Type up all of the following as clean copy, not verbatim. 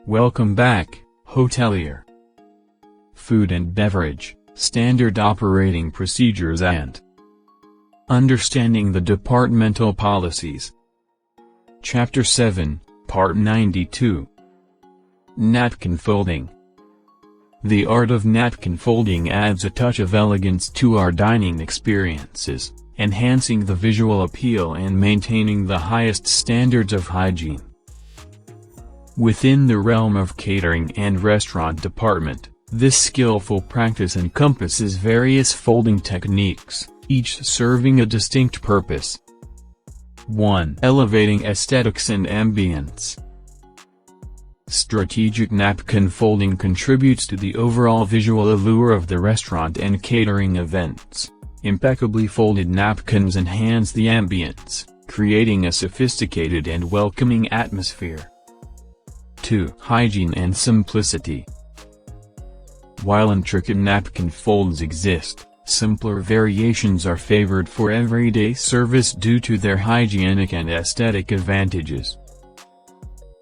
Welcome back, Hotelier. Food and beverage, standard operating procedures and understanding the departmental policies. Chapter 7, Part 92. Napkin folding. The art of napkin folding adds a touch of elegance to our dining experiences, enhancing the visual appeal and maintaining the highest standards of hygiene. Within the realm of catering and restaurant department, this skillful practice encompasses various folding techniques, each serving a distinct purpose. 1. Elevating aesthetics and ambience. Strategic napkin folding contributes to the overall visual allure of the restaurant and catering events. Impeccably folded napkins enhance the ambience, creating a sophisticated and welcoming atmosphere. 2. Hygiene and simplicity. While intricate napkin folds exist, simpler variations are favored for everyday service due to their hygienic and aesthetic advantages.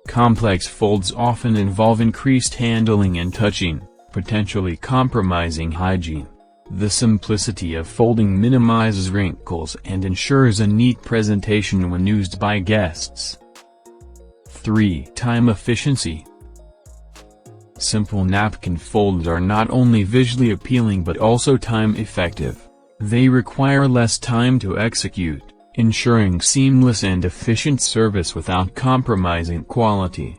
Complex folds often involve increased handling and touching, potentially compromising hygiene. The simplicity of folding minimizes wrinkles and ensures a neat presentation when used by guests. 3. Time efficiency. Simple napkin folds are not only visually appealing but also time-effective. They require less time to execute, ensuring seamless and efficient service without compromising quality.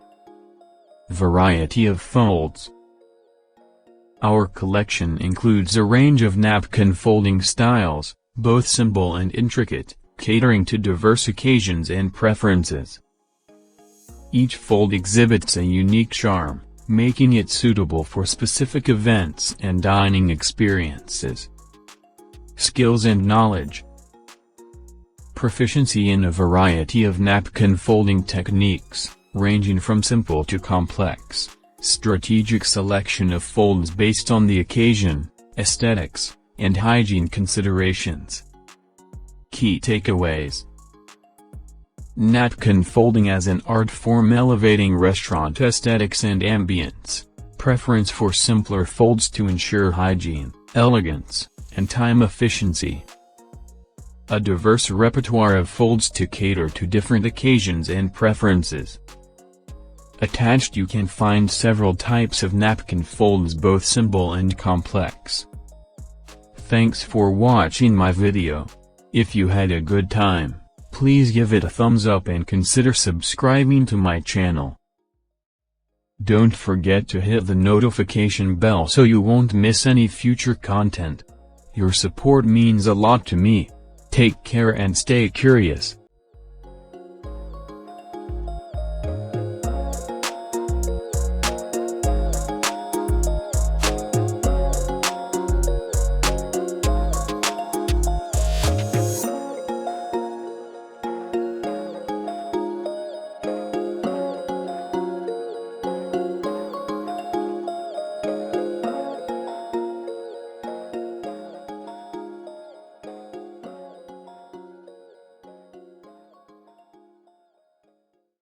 Variety of folds. Our collection includes a range of napkin folding styles, both simple and intricate, catering to diverse occasions and preferences. Each fold exhibits a unique charm, making it suitable for specific events and dining experiences. Skills and knowledge. Proficiency in a variety of napkin folding techniques, ranging from simple to complex. Strategic selection of folds based on the occasion, aesthetics, and hygiene considerations. Key takeaways. Napkin folding as an art form elevating restaurant aesthetics and ambience. Preference for simpler folds to ensure hygiene, elegance, and time efficiency. A diverse repertoire of folds to cater to different occasions and preferences. Attached you can find several types of napkin folds, both simple and complex. Thanks for watching my video. If you had a good time, please give it a thumbs up and consider subscribing to my channel. Don't forget to hit the notification bell so you won't miss any future content. Your support means a lot to me. Take care and stay curious.